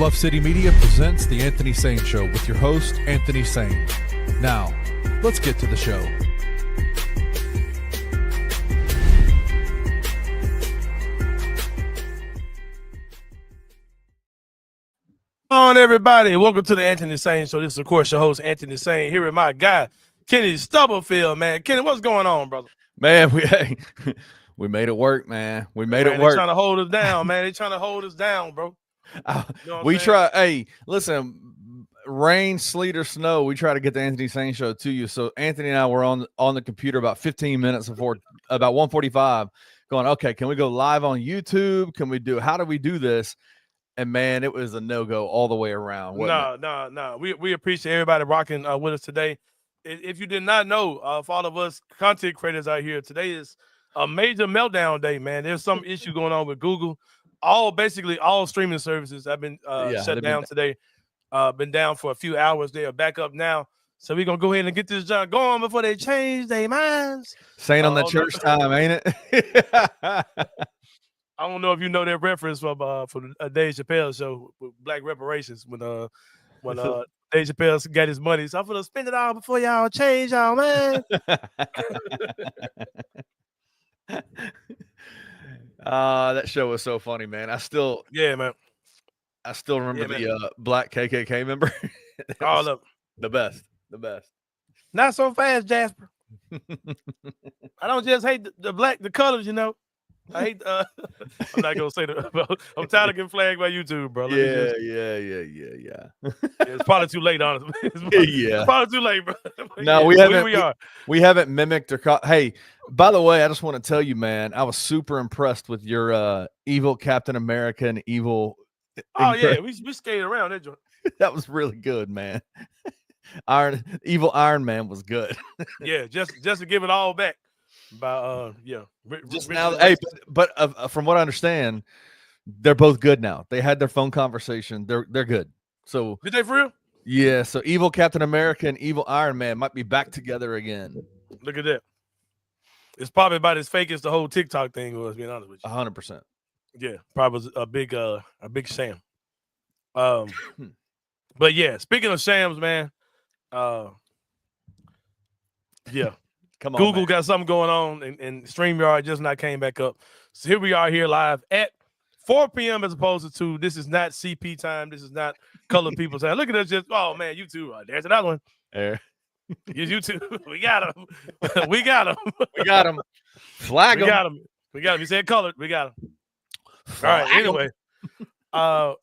Bluff City Media presents The Anthony Sain Show with your host, Anthony Sain. Now, let's get to the show. Come on, everybody. Welcome to the Anthony Sain Show. This is, of course, your host, Anthony Sain, here with my guy, Kenny Stubblefield, man. Kenny, what's going on, brother? Man, we made it work, man. We made it work. They're trying to hold us down, man. They're trying to hold us down, bro. You know we try. Hey, listen, rain, sleet, or snow, we try to get the Anthony Sain Show to you. So Anthony and I were on the computer about 15 minutes before, about 1:45, going, okay, can we go live on YouTube? How do we do this? And man, it was a no-go all the way around. No. We appreciate everybody rocking with us today. If you did not know, for all of us content creators out here, today is a major meltdown day, man. There's some issue going on with Google. Basically all streaming services have been shut down today. Been down for a few hours. They are back up now. So we're going to go ahead and get this job going before they change their minds. Saying on that church time, ain't it? I don't know if you know that reference from Dave Chappelle show with Black Reparations when Dave Chappelle got his money. So I'm gonna spend it all before y'all change y'all, man. That show was so funny, man. I still remember the black KKK member. All of the best. Not so fast, Jasper. I don't just hate the colors, you know. I hate. I'm not gonna say that. I'm tired of getting flagged by YouTube, bro. Yeah. It's probably too late, honestly. It's probably too late, bro. No, we haven't mimicked or hey, by the way, I just want to tell you, man, I was super impressed with your evil Captain America and evil. Oh yeah, we skated around that joint. That was really good, man. Evil Iron Man was good. Yeah, just to give it all back. From what I understand, they're both good now. They had their phone conversation. They're good. So did they for real? Yeah. So evil Captain America and evil Iron Man might be back together again. Look at that. It's probably about as fake as the whole TikTok thing was. Being honest with you, 100%. Yeah, probably a big sham. But yeah, speaking of shams, man. Yeah. Come on, Google man. got something going on, and StreamYard just not came back up. So here we are here live at 4 p.m. as opposed to 2. This is not CP time. This is not colored people time. Look at us just, oh, man, YouTube. There's another one. There. Here's YouTube. We got him. We got him. Flag him. We got him. He said colored. We got him. All right, anyway.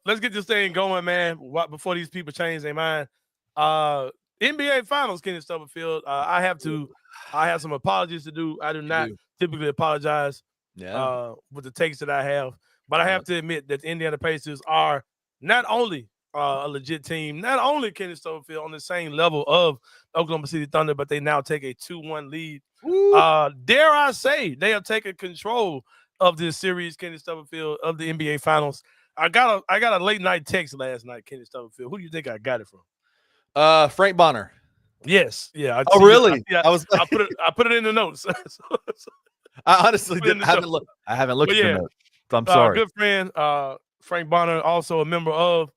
Let's get this thing going, man, before these people change their mind. NBA Finals, Kenny Stubblefield. I have some apologies to do. I do not typically apologize with the takes that I have. But I have to admit that the Indiana Pacers are not only a legit team, not only Kenny Stubblefield on the same level of Oklahoma City Thunder, but they now take a 2-1 lead. Dare I say they have taken control of this series, Kenny Stubblefield, of the NBA Finals. I got a late night text last night, Kenny Stubblefield. Who do you think I got it from? Frank Bonner. Yes. Yeah. Really? I put it in the notes. I honestly didn't. I haven't looked at the notes. So I'm sorry. Good friend, Frank Bonner, also a member of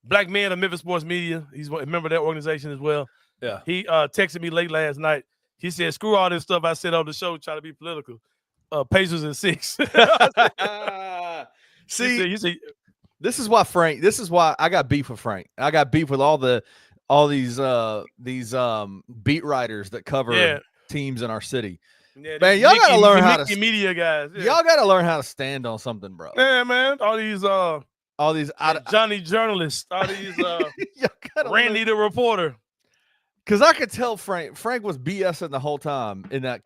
Black Men of Memphis Sports Media. He's a member of that organization as well. Yeah. He texted me late last night. He said, "Screw all this stuff I said on the show, try to be political. Pacers in 6." See, this is why I got beef with Frank. I got beef with all these beat writers that cover teams in our city. Yeah, man, y'all gotta learn how to media guys. Yeah. Y'all gotta learn how to stand on something, bro. Yeah, man. All these Johnny journalists, all these Randy the reporter. Because I could tell Frank was BSing the whole time in that.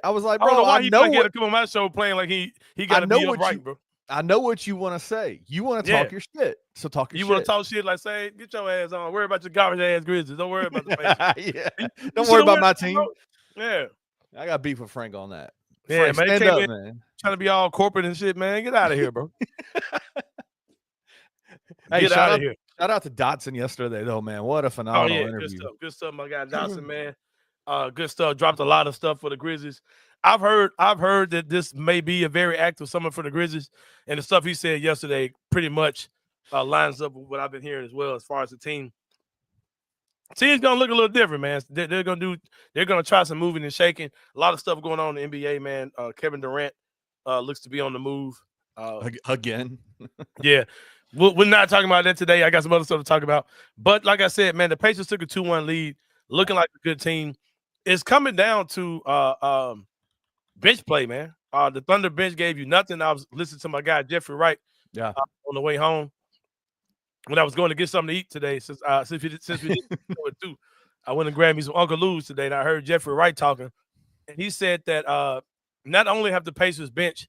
I was like, bro, I don't know why he can't come on my show playing like he got to be upright, bro. I know what you want to say. You want to talk your shit. So talk your shit. You want to talk shit like, say, get your ass on. Worry about your garbage ass Grizzlies. Don't worry about the Pacers. Don't worry about my team. Yeah. I got beef with Frank on that. Yeah, Frank, man. stand up, man. Trying to be all corporate and shit, man. Get out of here, bro. Hey, get out of here. Shout out to Dotson yesterday, though, man. What a phenomenal interview. Good stuff, my guy Dotson, man. Good stuff. Dropped a lot of stuff for the Grizzlies. I've heard that this may be a very active summer for the Grizzlies, and the stuff he said yesterday pretty much lines up with what I've been hearing as well as far as the team. Team's gonna look a little different, man. They're gonna try some moving and shaking. A lot of stuff going on in the NBA, man. Kevin Durant looks to be on the move again. Yeah, we're not talking about that today. I got some other stuff to talk about. But like I said, man, the Pacers took a 2-1 lead, looking like a good team. It's coming down to bench play, man. The Thunder bench gave you nothing. I was listening to my guy Jeffrey Wright on the way home when I was going to get something to eat today. Since we didn't do it too, I went and grabbed me some Uncle Lou's today, and I heard Jeffrey Wright talking, and he said that not only have the Pacers bench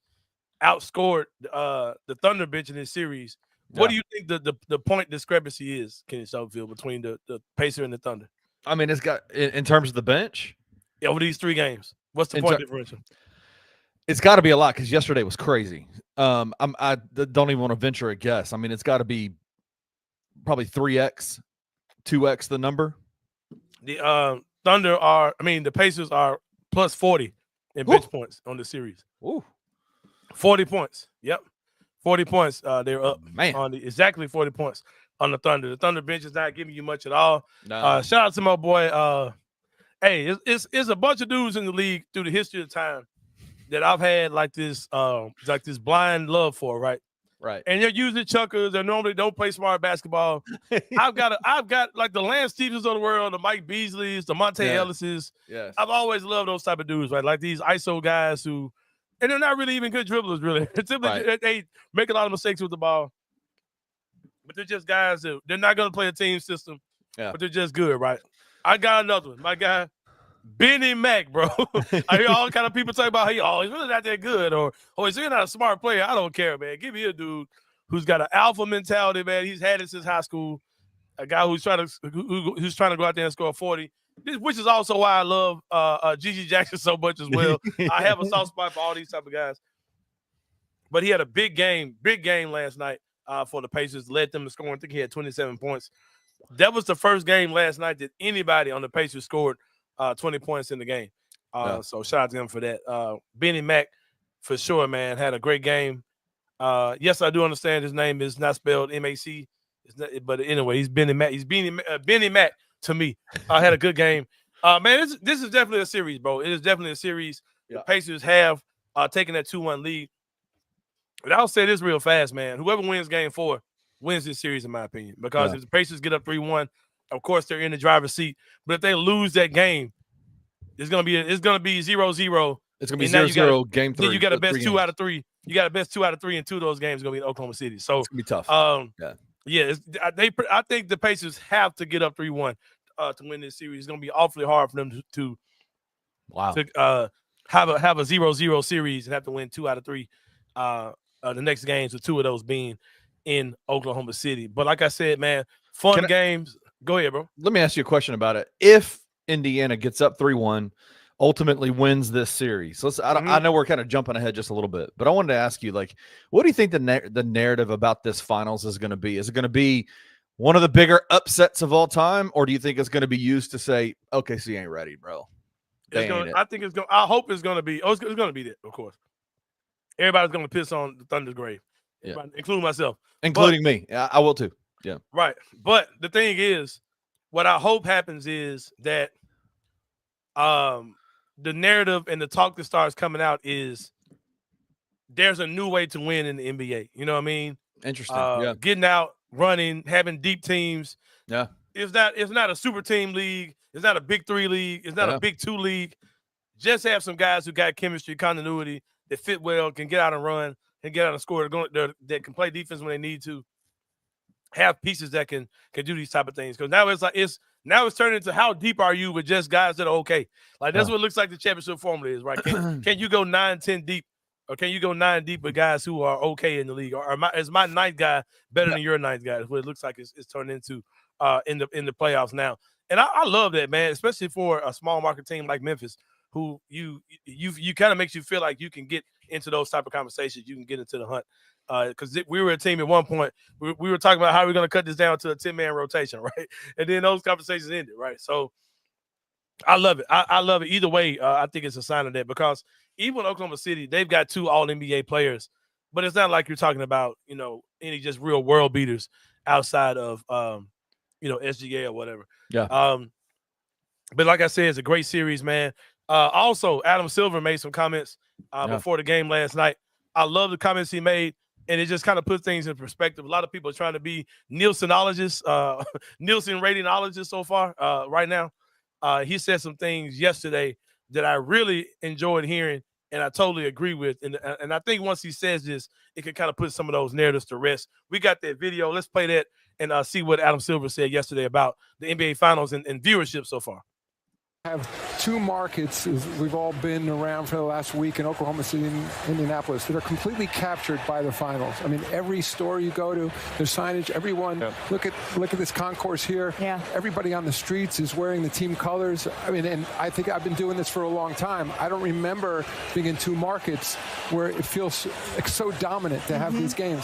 outscored the Thunder bench in this series, what do you think the point discrepancy is, Kenny Stubblefield, between the Pacer and the Thunder? I mean, it's got in terms of the bench. Yeah, over these 3 games, what's the point differential? It's got to be a lot because yesterday was crazy. I don't even want to venture a guess. I mean, it's got to be probably 3x, 2x the number. The the Pacers are plus 40 in bench points on the series. Ooh. 40 points. Yep. 40 points. They're up on exactly 40 points on the Thunder. The Thunder bench is not giving you much at all. No. Shout out to my boy. Hey, it's a bunch of dudes in the league through the history of time that I've had like this blind love for, right? Right. And they're usually chuckers. They normally don't play smart basketball. I've got like the Lance Stephens of the world, the Mike Beasleys, the Monte Ellises. Yes. I've always loved those type of dudes, right? Like these ISO guys who, and they're not really even good dribblers, really. They make a lot of mistakes with the ball, but they're just guys that they're not going to play a team system, but they're just good, right? I got another one. My guy, Benny Mac, bro. I hear all kind of people talk about, he's really not that good, or he's really not a smart player. I don't care, man. Give me a dude who's got an alpha mentality, man. He's had it since high school. A guy who's trying to go out there and score 40. Which is also why I love Gigi Jackson so much as well. I have a soft spot for all these type of guys. But he had a big game last night for the Pacers. Led them to score. I think he had 27 points. That was the first game last night that anybody on the Pacers scored 20 points in the game. So shout out to him for that. Benny Mac, for sure, man, had a great game. Yes, I do understand his name is not spelled M-A-C. But anyway, he's Benny Mac. He's Benny Mac to me. Had a good game. Man, this is definitely a series, bro. It is definitely a series. Yeah. The Pacers have taken that 2-1 lead. But I'll say this real fast, man. Whoever wins game 4 wins this series, in my opinion. Because if the Pacers get up 3-1, of course they're in the driver's seat. But if they lose that game, it's gonna be 0-0. It's gonna be 0-0 game 3. Then you got a best 2 out of 3. You got a best 2 out of 3, and 2 of those games are gonna be in Oklahoma City. So it's gonna be tough. I think the Pacers have to get up 3-1 to win this series. It's gonna be awfully hard for them to have a 0-0 series and have to win 2 out of 3 the next games, with 2 of those being in Oklahoma City. But like I said, man, fun games. Go ahead, bro. Let me ask you a question about it. If Indiana gets up 3-1, ultimately wins this series. I know we're kind of jumping ahead just a little bit, but I wanted to ask you, like, what do you think the narrative about this finals is going to be? Is it going to be one of the bigger upsets of all time, or do you think it's going to be used to say, OKC ain't ready, bro? I think it's going. I hope it's going to be. It's going to be that, of course. Everybody's going to piss on the Thunder's grave, including myself, including me. I will too. Yeah, right. But the thing is, what I hope happens is that the narrative and the talk that starts coming out is there's a new way to win in the NBA. You know what I mean? Interesting. Getting out, running, having deep teams. Yeah. It's not a super team league. It's not a big 3 league. It's not a big 2 league. Just have some guys who got chemistry, continuity, that fit well, can get out and run, and get out and score. That can play defense when they need to. Have pieces that can do these type of things. Because now it's turning into how deep are you with just guys that are okay. Like that's what it looks like the championship formula is, right? Can you go 9-10 deep, or can you go 9 deep with guys who are okay in the league? Or is my ninth guy better than your ninth guy? Is what it looks like it's turned into in the playoffs now. And I love that, man, especially for a small market team like Memphis, who you kind of makes you feel like you can get into those type of conversations. You can get into the hunt. Because we were a team at one point, we were talking about how we're going to cut this down to a 10-man rotation, right? And then those conversations ended, right? So I love it. I love it. Either way, I think it's a sign of that, because even Oklahoma City, they've got 2 All-NBA players but it's not like you're talking about, any just real world beaters outside of, SGA or whatever. Yeah. But like I said, it's a great series, man. Also, Adam Silver made some comments before the game last night. I love the comments he made, and it just kind of puts things in perspective. A lot of people are trying to be Nielsenologists, Nielsen ratingologists so far right now. He said some things yesterday that I really enjoyed hearing, and I totally agree with. And I think once he says this, it can kind of put some of those narratives to rest. We got that video. Let's play that and see what Adam Silver said yesterday about the NBA Finals and viewership so far. Have two markets, as we've all been around for the last week, in Oklahoma City and Indianapolis, that are completely captured by the finals. I mean, every store you go to, there's signage. Everyone, look at this concourse here. Yeah. Everybody on the streets is wearing the team colors. I mean, and I think I've been doing this for a long time. I don't remember being in two markets where it feels so dominant to have these games.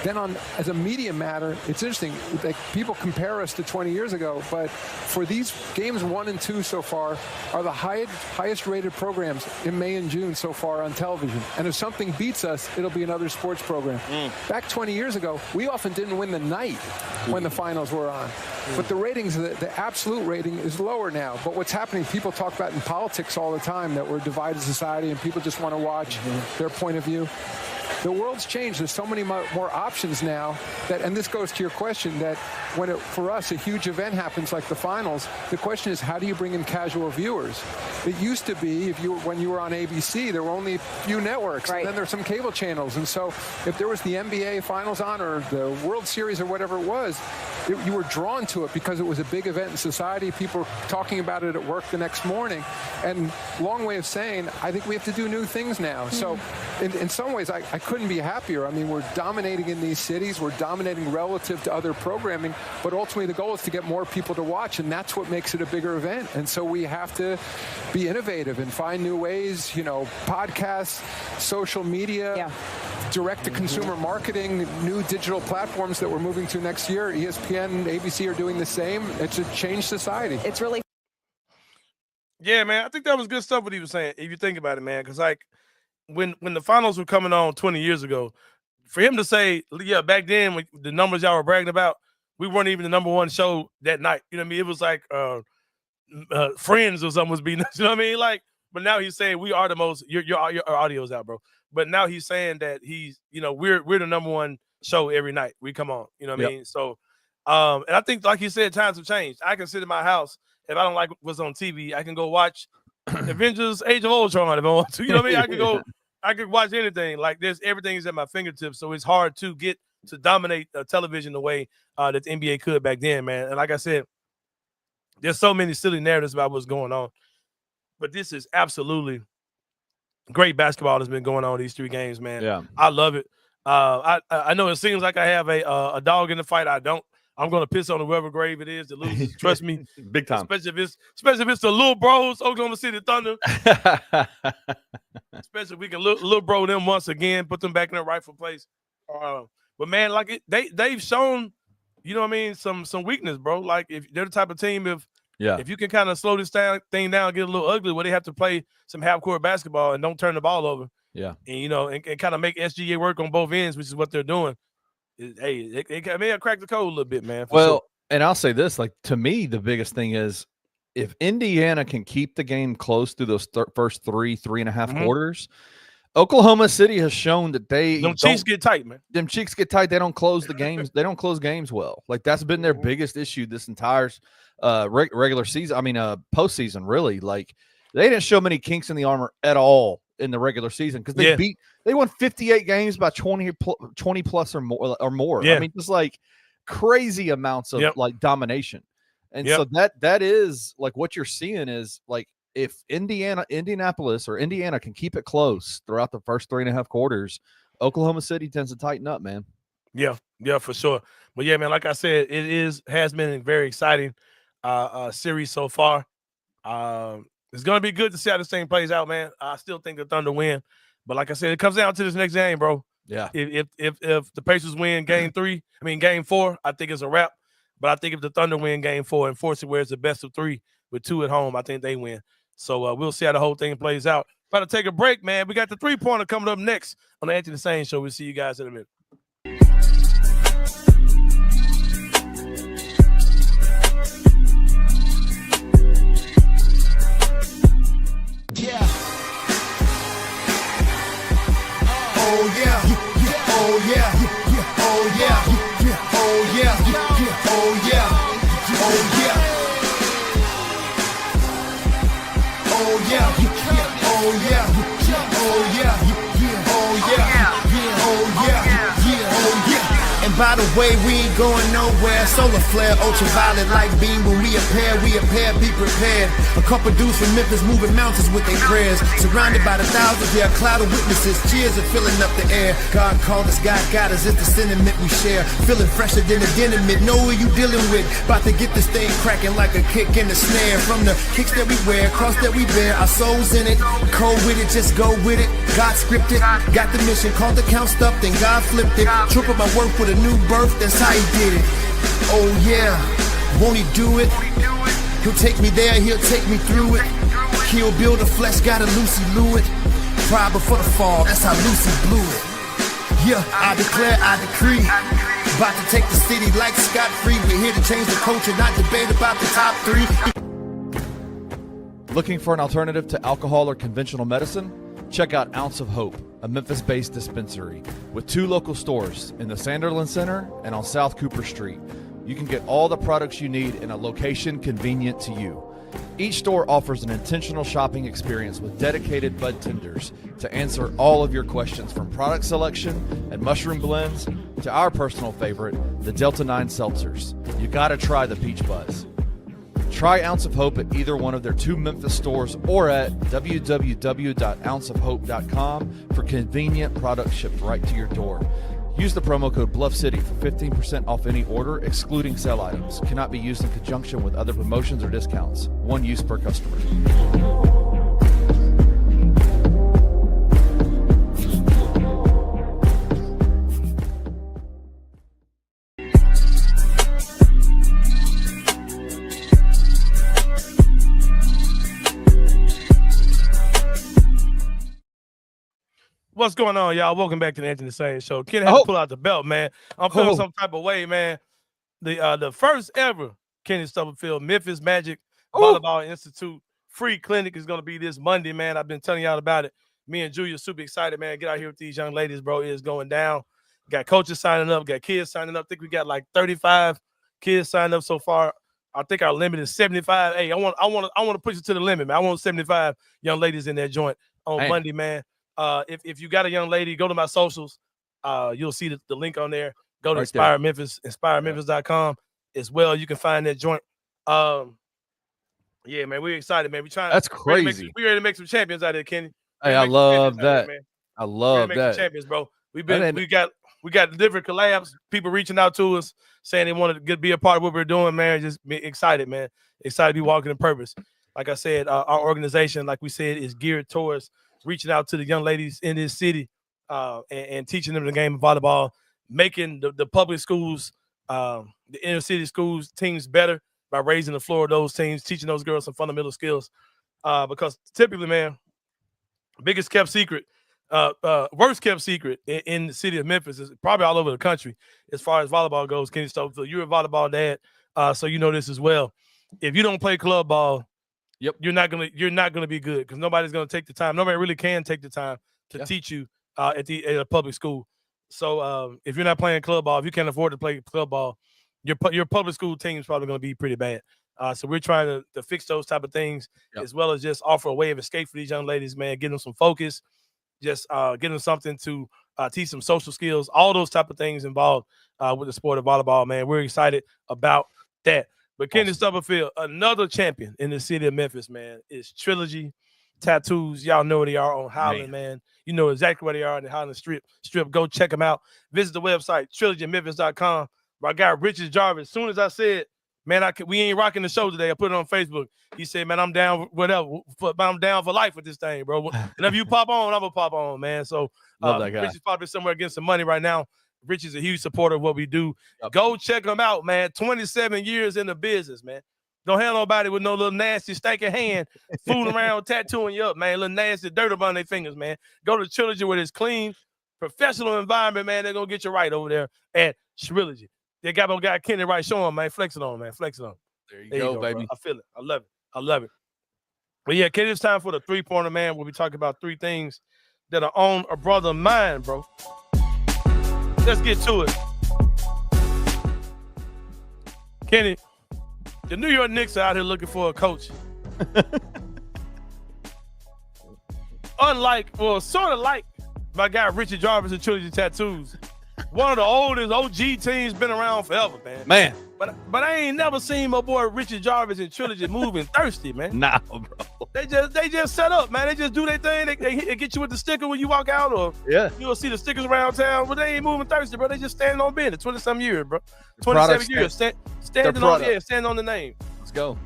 Then as a media matter, it's interesting. Like, people compare us to 20 years ago, but for these games 1 and 2 so far are the highest rated programs in May and June so far on television. And if something beats us, it'll be another sports program. Back 20 years ago, we often didn't win the night when the finals were on. But the ratings, the absolute rating is lower now. But what's happening, people talk about in politics all the time that we're a divided society and people just want to watch their point of view. The world's changed. There's so many more options now and this goes to your question, that for us, a huge event happens like the finals, the question is, how do you bring in casual viewers? It used to be, when you were on ABC, there were only a few networks. Right. And then there's some cable channels. And so if there was the NBA Finals on, or the World Series, or whatever it was, you were drawn to it because it was a big event in society. People were talking about it at work the next morning. And long way of saying, I think we have to do new things now. So in some ways, I couldn't be happier. I mean, we're dominating in these cities. We're dominating relative to other programming. But ultimately, the goal is to get more people to watch. And that's what makes it a bigger event. And so we have to be innovative and find new ways, podcasts, social media, direct-to-consumer marketing, new digital platforms that we're moving to next year. ESPN, ABC are doing the same. It's a changed society. It's really... Yeah, man, I think that was good stuff what he was saying, if you think about it, man, because, like, when the finals were coming on 20 years ago, for him to say, yeah, back then, when the numbers y'all were bragging about, we weren't even the number one show that night. You know what I mean? It was like Friends or something was beating us. You know what I mean? Like, but now he's saying we are the most. Your audio's out, bro. But now he's saying that he's, we're the number one show every night. We come on. You know what I mean? So, and I think, like you said, times have changed. I can sit in my house. If I don't like what's on TV, I can go watch Avengers: Age of Ultron if I want to. You know what I mean? I could watch anything. Like, everything is at my fingertips. So it's hard to get to dominate television the way that the NBA could back then, man. And like I said, there's so many silly narratives about what's going on. But this is absolutely great basketball that's been going on these 3 games, man. Yeah. I love it. I know it seems like I have a dog in the fight. I don't. I'm gonna piss on whoever grave it is that loses. Trust me, big time. Especially if it's the little bros, Oklahoma City Thunder. Especially if we can little bro them once again, put them back in their rightful place. But man, like they've shown, you know what I mean, some weakness, bro. Like, if they're the type of team, if you can kind of slow this thing down, get a little ugly, where they have to play some half court basketball and don't turn the ball over. Yeah, and and kind of make SGA work on both ends, which is what they're doing. Hey, they may have cracked the code a little bit, man. Well, and I'll say this, like, to me, the biggest thing is if Indiana can keep the game close through those first 3.5 quarters, Oklahoma City has shown that them cheeks get tight, man. Them cheeks get tight. They don't close the games. They don't close games well. Like, that's been their biggest issue this entire regular season. I mean, postseason, really. Like, they didn't show many kinks in the armor at all in the regular season because they won 58 games by 20 plus or more. Yeah. I mean, just like crazy amounts of like domination. And so that is like what you're seeing is like, if Indianapolis or Indiana can keep it close throughout the first 3.5 quarters, Oklahoma City tends to tighten up, man. Yeah, for sure. But yeah, man, like I said, it has been a very exciting series so far. It's gonna be good to see how this thing plays out, man. I still think the Thunder win, but like I said, it comes down to this next game, bro. Yeah. If the Pacers win game 4, I think it's a wrap. But I think if the Thunder win game 4 and force it where it's the best of 3 with 2 at home, I think they win. So we'll see how the whole thing plays out. About to take a break, man. We got the 3-pointer coming up next on the Anthony Sain Show. We'll see you guys in a minute. Yeah. Oh yeah. Oh yeah. Oh yeah. Oh yeah. Oh yeah. Oh yeah. Oh yeah. Oh yeah. Oh yeah. Oh yeah. Oh yeah. Oh yeah. And by the way, we ain't going nowhere. Solar flare, ultraviolet light beam. When we appear, be prepared. A couple dudes from Memphis moving mountains with their prayers. Surrounded by the thousands, yeah, a cloud of witnesses. Cheers are filling up the air. God called us, God got us. It's the sentiment we share. Feeling fresher than a dynamite. Know who you dealing with. About to get this thing cracking like a kick in the snare. From the kicks that we wear, cross that we bear. Our souls in it. Cold with it, just go with it. God scripted. Got the mission, called the count stuff, then God flipped it. Triple my work with a new birth, that's how he did it. Oh yeah, won't he do it? He'll take me there, he'll take me through it. He'll build a flesh, got a Lucy Lou it. Pride before the fall, that's how Lucy blew it. Yeah, I declare, I decree. About to take the city like scot-free. We're here to change the culture, not debate about the top 3. Looking for an alternative to alcohol or conventional medicine? Check out Ounce of Hope, a Memphis-based dispensary with 2 local stores in the Sanderland Center and on South Cooper Street. You can get all the products you need in a location convenient to you. Each store offers an intentional shopping experience with dedicated bud tenders to answer all of your questions, from product selection and mushroom blends to our personal favorite, the Delta 9 seltzers. You gotta try the Peach Buzz. Try Ounce of Hope at either one of their 2 Memphis stores or at www.ounceofhope.com for convenient products shipped right to your door. Use the promo code BluffCity for 15% off any order, excluding sale items. Cannot be used in conjunction with other promotions or discounts. One use per customer. What's going on, y'all? Welcome back to the Anthony Sain Show. Ken had to pull out the belt, man. I'm feeling some type of way, man. The first ever Kenny Stubblefield Memphis Magic Volleyball Institute free clinic is going to be this Monday, man. I've been telling y'all about it. Me and Julia super excited, man. Get out here with these young ladies, bro. It is going down. Got coaches signing up, got kids signing up. I think we got like 35 kids signed up so far. I think our limit is 75. Hey, I want to push it to the limit, man. I want 75 young ladies in that joint on Monday, man. If you got a young lady, go to my socials. You'll see the link on there. Go to Inspire Memphis, inspirememphis.com as well. You can find that joint. Yeah, man, we're excited, man. That's crazy. We're ready to make some champions out there, Kenny. Hey, I love that. I love that. Champions, bro. We got different collabs. People reaching out to us saying they want to be a part of what we're doing, man. Just be excited, man. Excited to be walking in purpose. Like I said, our organization, like we said, is geared towards reaching out to the young ladies in this city and teaching them the game of volleyball, making the public schools, the inner city schools teams better by raising the floor of those teams, teaching those girls some fundamental skills. Because typically, man, biggest kept secret, worst kept secret in the city of Memphis is probably all over the country as far as volleyball goes. Kenny Stubblefield, you're a volleyball dad, so you know this as well. If you don't play club ball, you're not gonna be good because nobody's gonna take the time. Nobody really can take the time to teach you at a public school. So if you're not playing club ball, if you can't afford to play club ball, your public school team is probably gonna be pretty bad. So we're trying to fix those type of things as well as just offer a way of escape for these young ladies, man. Get them some focus, just get them something to teach them social skills, all those type of things involved with the sport of volleyball, man. We're excited about that. But Kenny Stubblefield, another champion in the city of Memphis, man, is Trilogy Tattoos. Y'all know where they are on Highland, man. You know exactly where they are in the Highland Strip. Go check them out. Visit the website, trilogymemphis.com. My guy, Richard Jarvis, as soon as I said, man, we ain't rocking the show today, I put it on Facebook. He said, man, I'm down whatever. I'm down for life with this thing, bro. Whenever you pop on, I'm going to pop on, man. So love that guy. Richard's probably somewhere getting some money right now. Rich is a huge supporter of what we do. Go check him out, man. 27 years in the business, man. Don't have nobody with no little nasty stinking hand fooling around tattooing you up, man. Little nasty dirt up on their fingers, man. Go to Trilogy where it's clean, professional environment, man. They're gonna get you right over there at Trilogy. They got my guy Kenny right. Show him, man. Flexing on him, man. Flexing on him. There you go, baby. Bro. I feel it. I love it. I love it. But yeah, Kenny, it's time for the 3-pointer, man. We'll be talking about 3 things that are on a brother's mind, bro. Let's get to it. Kenny, the New York Knicks are out here looking for a coach. Sort of like my guy Richard Jarvis and Trilogy Tattoos. One of the oldest OG teams, been around forever, man. But I ain't never seen my boy Richard Jarvis and Trilogy moving thirsty, man. Nah, bro. They just set up, man. They just do their thing. They get you with the sticker when you walk out, or you'll see the stickers around town. But they ain't moving thirsty, bro. They just standing on business. 20-some years, bro. 27 years standing on the name. Let's go.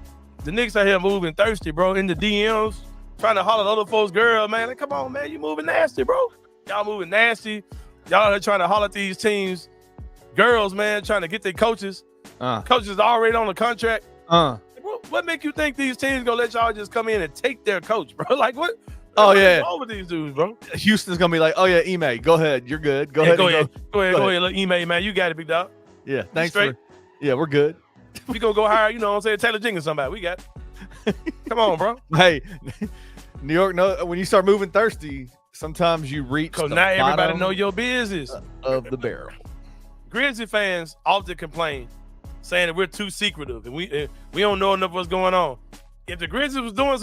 The Knicks out here moving thirsty, bro. In the DMs, trying to holler at other folks' girl, man. Like, come on, man. You moving nasty, bro. Y'all moving nasty. Y'all are trying to holler at these teams, girls, man, trying to get their coaches. Coaches already on the contract. What make you think these teams gonna let y'all just come in and take their coach, bro? Like what? What's wrong with these dudes, bro? Houston's gonna be like, oh yeah, Ime, go ahead, you're good. Go ahead, look, Ime, man, you got it, big dog. Yeah, thanks. We're good. We gonna go hire, you know what I'm saying, Taylor Jenkins, somebody. We got it. Come on, bro. Hey, New York, no, when you start moving thirsty, sometimes you reach. Because not everybody know your business of the barrel. Grizzly fans often complain, saying that we're too secretive and we don't know enough what's going on. If the Grizzlies was doing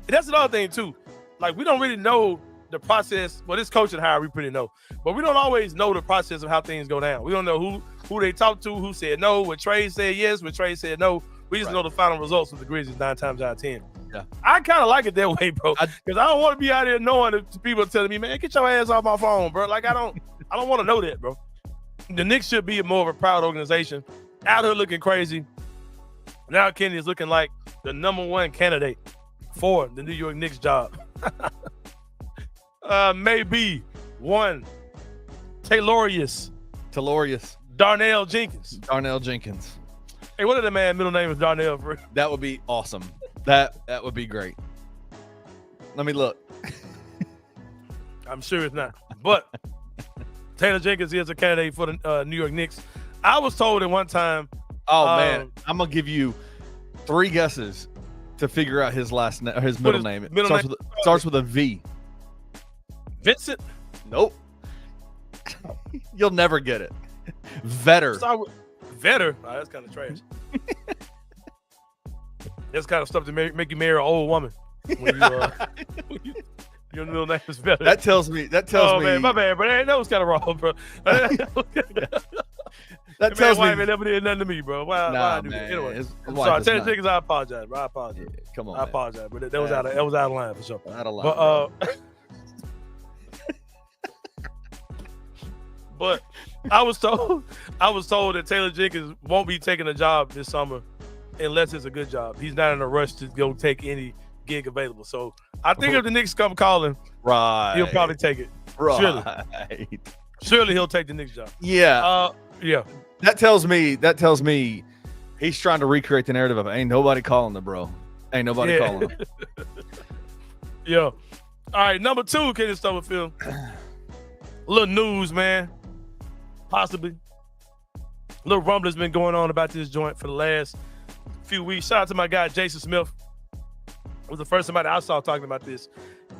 that's another thing too. Like we don't really know the process. Well, this coaching hire we pretty know, but we don't always know the process of how things go down. We don't know who they talked to, who said no, what Trey said yes, what Trey said no. We just know the final results of the Grizzlies 9 times out of 10. Yeah, I kind of like it that way, bro, because I don't want to be out here knowing that people telling me, man, get your ass off my phone, bro. Like I don't want to know that, bro. The Knicks should be more of a proud organization. Out here looking crazy. Now Kenny is looking like the #1 candidate for the New York Knicks job. Maybe one Taylorius Darnell Jenkins. Hey, what is that man middle name is Darnell? Bro? That would be awesome. That would be great. Let me look. I'm sure it's not. But Taylor Jenkins is a candidate for the New York Knicks. I was told at one time. Oh man, I'm gonna give you 3 guesses to figure out his his middle name. It starts with a V. Vincent? Nope. You'll never get it. Vetter. Vetter? Oh, that's kind of trash. That's kind of stuff to make you marry an old woman. When you, your middle name is Vetter. That tells me. Man, my bad, bro. That was kind of wrong, bro. That tells me. Never did nothing to me, bro. Why I do that? Anyway, I'm sorry. Taylor Jenkins, I apologize, bro. I apologize. Yeah, come on, I apologize, but that was out of line for sure. Out of line. But I was told that Taylor Jenkins won't be taking a job this summer unless it's a good job. He's not in a rush to go take any gig available. So I think if the Knicks come calling, he'll probably take it. Right. Surely he'll take the Knicks job. Yeah. Yeah. That tells me he's trying to recreate the narrative of ain't nobody calling the bro. Ain't nobody calling him. Yeah. All right, number 2, Kenny Stubblefield. A little news, man. Possibly. A little rumbling's been going on about this joint for the last few weeks. Shout out to my guy, Jason Smith. Was the first somebody I saw talking about this.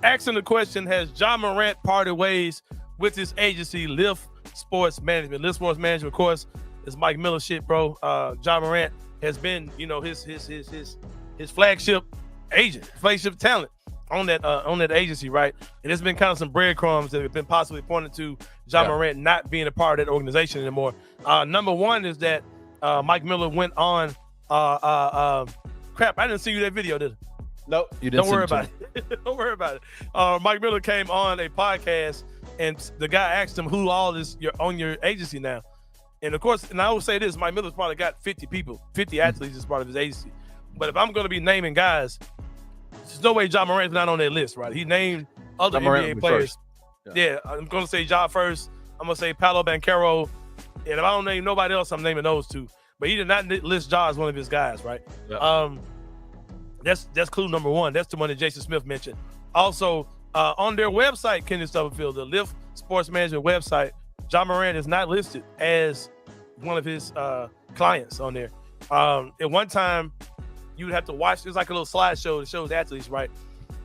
Asking the question, has Ja Morant parted ways with his agency, Lift Sports Management? Lift Sports Management, of course, is Mike Miller shit, bro. Ja Morant has been, his flagship agent, flagship talent on that agency, right? And there's been kind of some breadcrumbs that have been possibly pointed to Ja Morant not being a part of that organization anymore. Number 1 is that Mike Miller went on crap. I didn't see you that video, did I? Nope, you didn't. Don't worry about it. Don't worry about it. Mike Miller came on a podcast, and the guy asked him who all is on your agency now. And of course, and I would say this: Mike Miller's probably got 50 people, 50 athletes as part of his agency. But if I'm going to be naming guys, there's no way Ja Morant's not on that list, right? He named other NBA players. Yeah, I'm going to say Ja first. I'm going to say Paolo Banchero. And if I don't name nobody else, I'm naming those 2. but he did not list Ja as one of his guys, right? Yeah. That's clue number one. That's the one that Jason Smith mentioned. Also, on their website, Kenny Stubblefield, the Lyft Sports Management website, Ja Morant is not listed as one of his clients on there. At one time, you'd have to watch. It's like a little slideshow that shows athletes, right?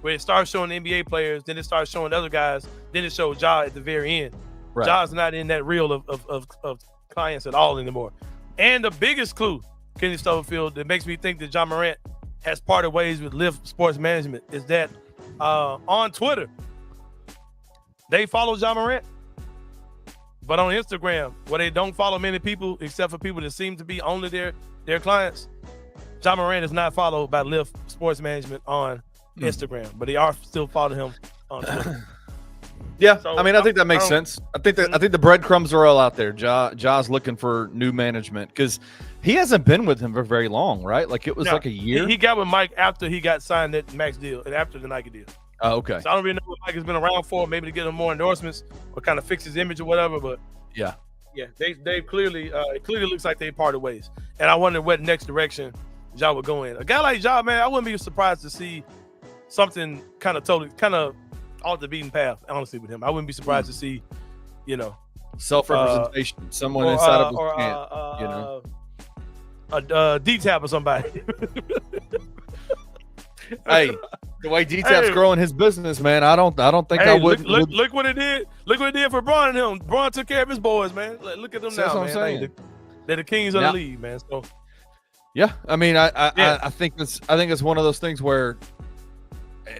Where it starts showing NBA players, then it starts showing other guys, then it shows Ja at the very end. Right. Ja's not in that reel of clients at all anymore. And the biggest clue, Kenny Stubblefield, that makes me think that Ja Morant has parted ways with Lyft Sports Management is that on Twitter, they follow Ja Morant, but on Instagram, where they don't follow many people except for people that seem to be only their clients, Ja Morant is not followed by Lyft Sports Management on Instagram, but they are still following him on Twitter. Yeah, So, I mean, I think that makes sense. I think the breadcrumbs are all out there. Ja's looking for new management because he hasn't been with him for very long, right? Like it was like a year. He got with Mike after he got signed that max deal and after the Nike deal. Oh, okay. So I don't really know what Mike has been around for, maybe to get him more endorsements or kind of fix his image or whatever. But yeah, they clearly it clearly looks like they parted ways. And I wonder what next direction Ja would go in. A guy like Ja, man, I wouldn't be surprised to see something kind of off the beaten path, honestly, with him. I wouldn't be surprised to see, self-representation, someone inside of his camp, a D-Tap or somebody. Hey, the way D-Tap's growing his business, man, I don't think I would. Look what it did. Look what it did for Bron and him. Bron took care of his boys, man. Look at them now, man. They're the kings of the league, man. So yeah, I mean, I think it's one of those things where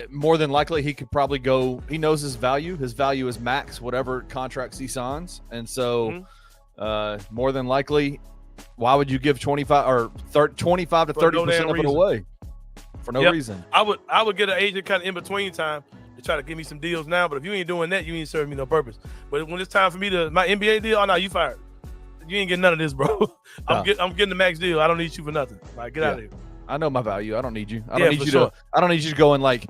more than likely he could probably go. He knows his value. His value is max, whatever contracts he signs, and so more than likely, why would you give 25 to 30% of it away for no reason? I would get an agent kind of in between time to try to give me some deals now. But if you ain't doing that, you ain't serving me no purpose. But when it's time for me my NBA deal, oh no, you fired. You ain't getting none of this, bro. I'm getting the max deal. I don't need you for nothing. Like, get out of here. I know my value. I don't need you. I don't need you to go and like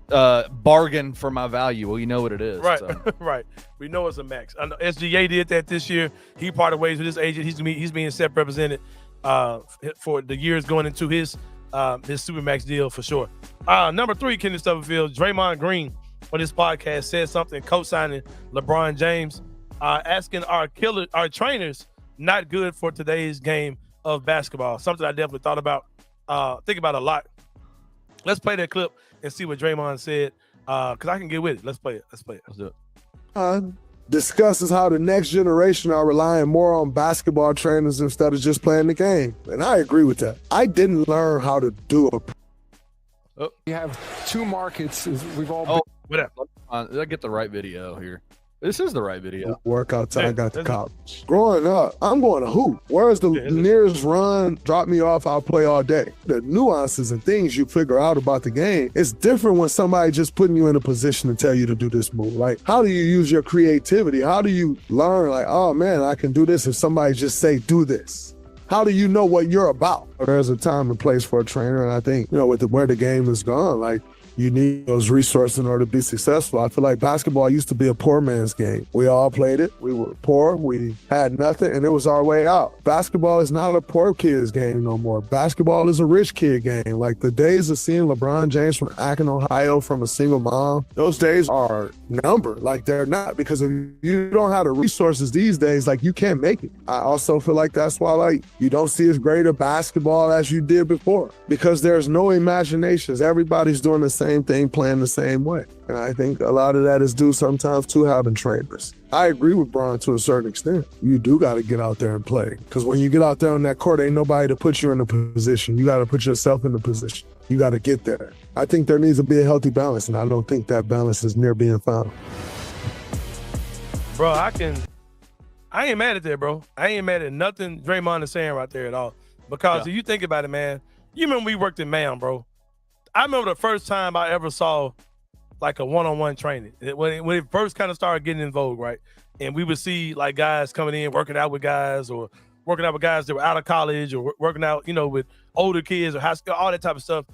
bargain for my value. Well, you know what it is. Right. So. Right. We know it's a max. I know SGA did that this year. He parted ways with his agent. He's being set represented for the years going into his Supermax deal for sure. Number 3, Kenny Stubblefield, Draymond Green on this podcast said something co-signing LeBron James, asking our trainers not good for today's game of basketball. Something I definitely thought about, think about a lot. Let's play that clip and see what Draymond said, because I can get with it. Let's play it. Let's do it. Discusses how the next generation are relying more on basketball trainers instead of just playing the game. And I agree with that. I didn't learn how to do it. We have 2 markets. We've all did I get the right video here? This is the right video. Workout time, got to college. Growing up, I'm going to hoop. Where's the nearest run? Drop me off, I'll play all day. The nuances and things you figure out about the game, it's different when somebody just putting you in a position to tell you to do this move. Like, how do you use your creativity? How do you learn, like, oh man, I can do this if somebody just say, do this? How do you know what you're about? There's a time and place for a trainer, and I think, with where the game has gone, like, you need those resources in order to be successful. I feel like basketball used to be a poor man's game. We all played it. We were poor. We had nothing, and it was our way out. Basketball is not a poor kid's game no more. Basketball is a rich kid game. Like the days of seeing LeBron James from Akron, Ohio, from a single mom, those days are numbered. Like they're not, because if you don't have the resources these days, like you can't make it. I also feel like that's why like you don't see as great a basketball as you did before, because there's no imaginations. Everybody's doing the same thing, playing the same way. And I think a lot of that is due sometimes to having trainers. I agree with Bron to a certain extent. You do got to get out there and play. Because when you get out there on that court, ain't nobody to put you in a position. You got to put yourself in the position. You got to get there. I think there needs to be a healthy balance, and I don't think that balance is near being found. Bro, I ain't mad at that, bro. I ain't mad at nothing Draymond is saying right there at all. Because if you think about it, man, you remember we worked in MAM, bro. I remember the first time I ever saw like a one-on-one training when it first kind of started getting in vogue, right? And we would see like guys coming in, working out with guys, or working out with guys that were out of college, or working out, with older kids or high school, all that type of stuff.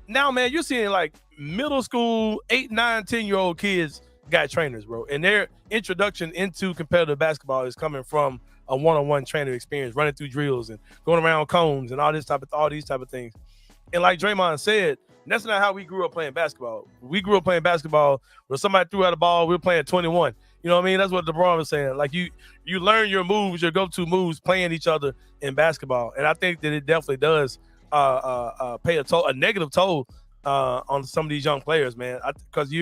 Now, man, you're seeing like middle school, 8, 9, 10-year-old kids got trainers, bro. And their introduction into competitive basketball is coming from a one-on-one trainer experience, running through drills and going around cones and all these type of things. And like Draymond said, that's not how we grew up playing basketball. We grew up playing basketball where somebody threw out a ball, we were playing 21. You know what I mean? That's what LeBron was saying. Like you learn your moves, your go-to moves, playing each other in basketball. And I think that it definitely does pay a negative toll on some of these young players, man. Because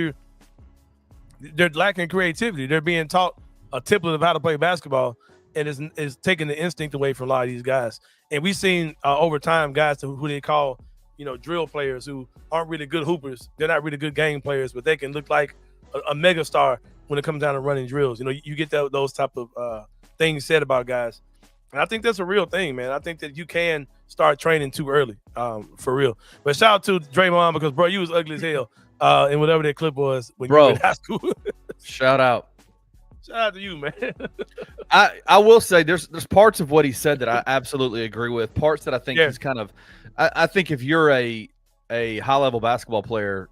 they're lacking creativity. They're being taught a template of how to play basketball, and is taking the instinct away from a lot of these guys. And we've seen over time guys who they call, drill players who aren't really good hoopers. They're not really good game players, but they can look like a mega star when it comes down to running drills. You get those type of things said about guys. And I think that's a real thing, man. I think that you can start training too early, for real. But shout out to Draymond because, bro, you was ugly as hell in whatever that clip was when you were in high school. Shout out. Shout out to you, man. I will say there's parts of what he said that I absolutely agree with. Parts that I think he's kind of I think if you're a high-level basketball player,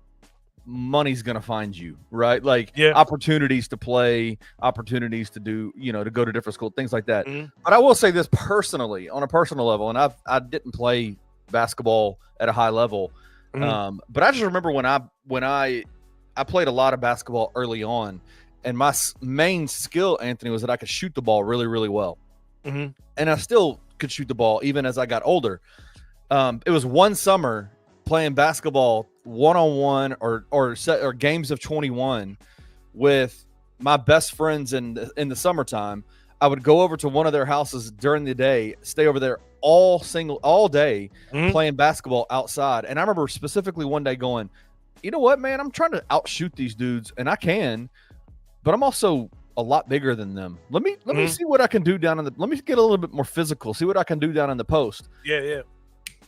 money's going to find you, right? Like opportunities to play, opportunities to do, to go to different schools, things like that. Mm-hmm. But I will say this personally, on a personal level, and I didn't play basketball at a high level, but I just remember when I played a lot of basketball early on, and my main skill, Anthony, was that I could shoot the ball really, really well. Mm-hmm. And I still could shoot the ball even as I got older. It was one summer playing basketball one-on-one or games of 21 with my best friends in the summertime. I would go over to one of their houses during the day, stay over there all day playing basketball outside. And I remember specifically one day going, you know what, man, I'm trying to outshoot these dudes, and I can, but I'm also a lot bigger than them. Let me see what I can do down let me get a little bit more physical, see what I can do down in the post. Yeah.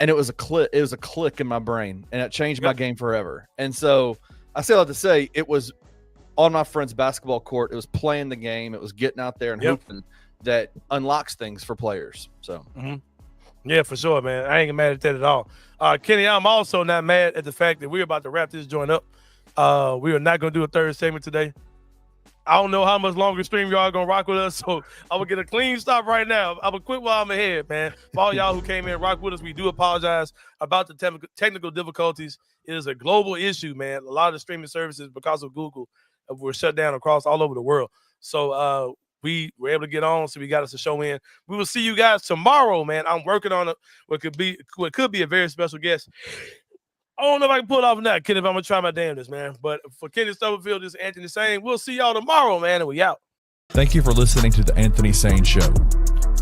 And it was a click in my brain, and it changed my game forever. And so I say all that to say, it was on my friend's basketball court. It was playing the game. It was getting out there and hooping that unlocks things for players. So, yeah, for sure, man. I ain't mad at that at all. Kenny, I'm also not mad at the fact that we're about to wrap this joint up. We are not going to do a third segment today. I don't know how much longer stream y'all going to rock with us, so I'm going to get a clean stop right now. I'm going to quit while I'm ahead, man. For all y'all who came in and rock with us, we do apologize about the technical difficulties. It is a global issue, man. A lot of the streaming services, because of Google, were shut down across all over the world. So we were able to get on, so we got us a show in. We will see you guys tomorrow, man. I'm working on what could be a very special guest. I don't know if I can pull it off or not, Kenny, but I'm going to try my damnedest, man. But for Kenny Stubblefield, this is Anthony Sain. We'll see y'all tomorrow, man, and we out. Thank you for listening to the Anthony Sain Show.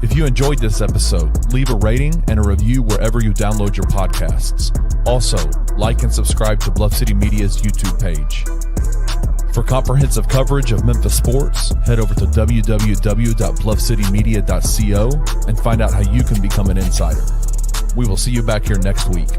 If you enjoyed this episode, leave a rating and a review wherever you download your podcasts. Also, like and subscribe to Bluff City Media's YouTube page. For comprehensive coverage of Memphis sports, head over to www.bluffcitymedia.co and find out how you can become an insider. We will see you back here next week.